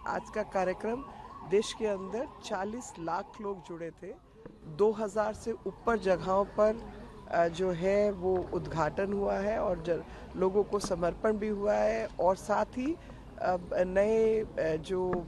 आज का कार्यक्रम देश के अंदर 40 लाख लोग जुड़े थे। 2000 से ऊपर जगहों पर जो है वो उद्घाटन हुआ है और लोगों को समर्पण भी हुआ है और साथ ही नए जो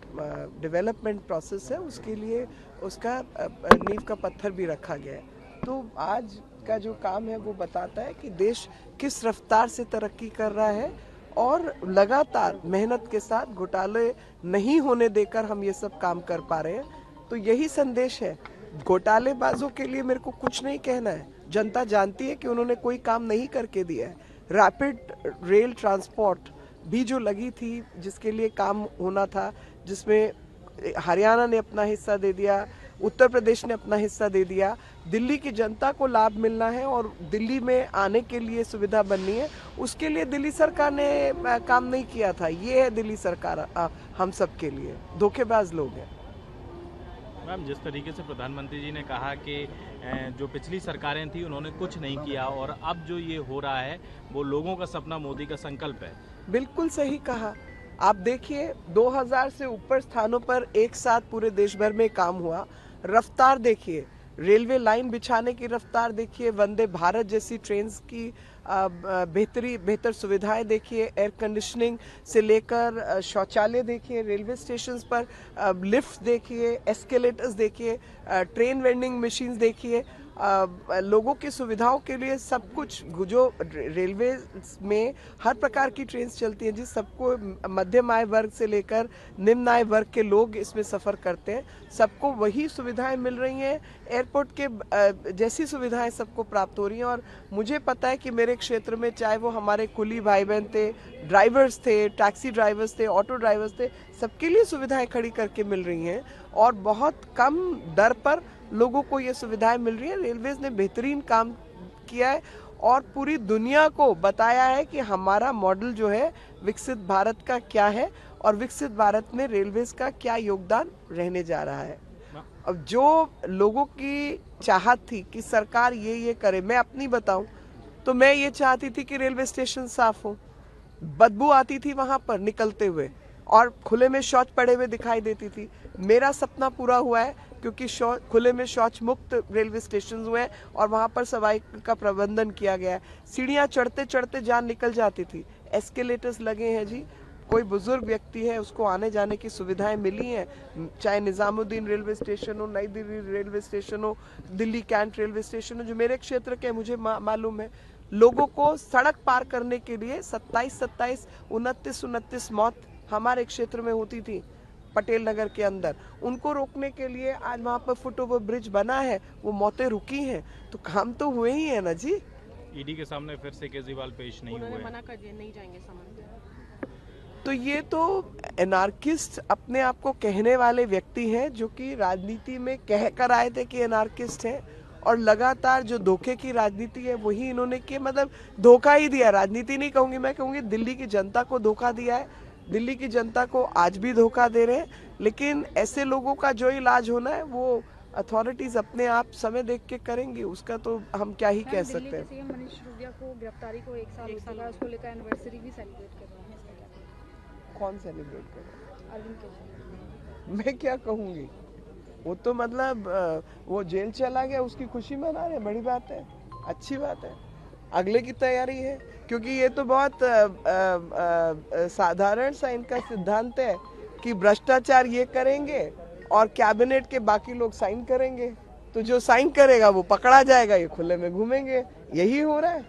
डेवलपमेंट प्रोसेस है उसके लिए उसका नींव का पत्थर भी रखा गया है। तो आज का जो काम है वो बताता है कि देश किस रफ्तार से तरक्की कर रहा है और लगातार मेहनत के साथ घोटाले नहीं होने देकर हम ये सब काम कर पा रहे हैं। तो यही संदेश है। घोटालेबाजों के लिए मेरे को कुछ नहीं कहना है। जनता जानती है कि उन्होंने कोई काम नहीं करके दिया है। रैपिड रेल ट्रांसपोर्ट भी जो लगी थी, जिसके लिए काम होना था, जिसमें हरियाणा ने अपना हिस्सा दे दिया, उत्तर प्रदेश ने अपना हिस्सा दे दिया। दिल्ली की जनता को लाभ मिलना है और दिल्ली में आने के लिए सुविधा बननी है। उसके लिए दिल्ली सरकार ने काम नहीं किया था। ये है दिल्ली सरकार हम सब के लिए धोखेबाज लोग हैं। मैम, जिस तरीके से प्रधानमंत्री जी ने कहा कि जो पिछली सरकारें थी उन्होंने कुछ नहीं किया और अब जो ये हो रहा है वो लोगों का सपना, मोदी का संकल्प है। बिल्कुल सही कहा। आप देखिए 2000 से ऊपर स्थानों पर एक साथ पूरे देश भर में काम हुआ। रफ्तार देखिए, रेलवे लाइन बिछाने की रफ्तार देखिए, वंदे भारत जैसी ट्रेन्स की बेहतर सुविधाएं देखिए, एयर कंडीशनिंग से लेकर शौचालय देखिए, रेलवे स्टेशन पर लिफ्ट देखिए, एस्केलेटर्स देखिए, ट्रेन वेंडिंग मशीन्स देखिए, लोगों की सुविधाओं के लिए सब कुछ। जो रेलवे में हर प्रकार की ट्रेन चलती हैं, जिस सबको मध्यम आय वर्ग से लेकर निम्न आय वर्ग के लोग इसमें सफ़र करते हैं, सबको वही सुविधाएं मिल रही हैं। एयरपोर्ट के जैसी सुविधाएं सबको प्राप्त हो रही हैं। और मुझे पता है कि मेरे क्षेत्र में, चाहे वो हमारे कुली भाई बहन थे, ड्राइवर्स थे, टैक्सी ड्राइवर्स थे, ऑटो ड्राइवर्स थे, सबके लिए सुविधाएं खड़ी करके मिल रही हैं और बहुत कम दर पर लोगों को ये सुविधाएं मिल रही है। रेलवेज ने बेहतरीन काम किया है और पूरी दुनिया को बताया है कि हमारा मॉडल जो है विकसित भारत का क्या है और विकसित भारत में रेलवेज का क्या योगदान रहने जा रहा है। अब जो लोगों की चाहत थी कि सरकार ये करे, मैं अपनी बताऊं तो मैं ये चाहती थी कि रेलवे स्टेशन साफ हो। बदबू आती थी वहां पर निकलते हुए और खुले में शौच पड़े हुए दिखाई देती थी। मेरा सपना पूरा हुआ है क्योंकि खुले में शौच मुक्त रेलवे स्टेशन हुए हैं और वहां पर सफाई का प्रबंधन किया गया है। सीढ़ियां चढ़ते चढ़ते जान निकल जाती थी। एस्केलेटर्स लगे हैं जी। कोई बुजुर्ग व्यक्ति है, उसको आने जाने की सुविधाएं मिली हैं, चाहे निजामुद्दीन रेलवे स्टेशन हो, नई दिल्ली रेलवे स्टेशन हो, दिल्ली कैंट रेलवे स्टेशन हो, जो मेरे क्षेत्र के मुझे मालूम है। लोगों को सड़क पार करने के लिए 27, 29 मौत हमारे क्षेत्र में होती थी पटेल नगर के अंदर। उनको रोकने के लिए आज वहाँ पर फुट ओवर ब्रिज बना है, वो मौतें रुकी हैं। तो काम तो हुए ही है ना जी। ईडी के सामने फिर से केजरीवाल पेश नहीं हुए, मना कर दिया, नहीं जाएंगे समन। तो ये तो एनार्किस्ट अपने आप को कहने वाले व्यक्ति हैं जो कि राजनीति में कह कर आए थे कि एनार्किस्ट हैं और लगातार जो धोखे की राजनीति है वही इन्होंने की। मतलब धोखा ही दिया, राजनीति नहीं कहूंगी, मैं कहूंगी दिल्ली की जनता को धोखा दिया है। दिल्ली की जनता को आज भी धोखा दे रहे हैं। लेकिन ऐसे लोगों का जो इलाज होना है वो अथॉरिटीज अपने आप समय देख के करेंगी, उसका तो हम क्या ही कह सकते हैं। सीएम मनीष सिसोदिया को गिरफ्तारी को एक साल लगा, उसको लेकर एनिवर्सरी भी सेलिब्रेट कर रहे हैं। कौन सेलिब्रेट कर रहा है? अरविंद केजरीवाल। मैं क्या कहूँगी, वो तो मतलब वो जेल चला गया, उसकी खुशी मना रहे, बड़ी बात है, अच्छी बात है। अगले की तैयारी है, क्योंकि ये तो बहुत साधारण सा इनका सिद्धांत है कि भ्रष्टाचार ये करेंगे और कैबिनेट के बाकी लोग साइन करेंगे, तो जो साइन करेगा वो पकड़ा जाएगा, ये खुले में घूमेंगे। यही हो रहा है।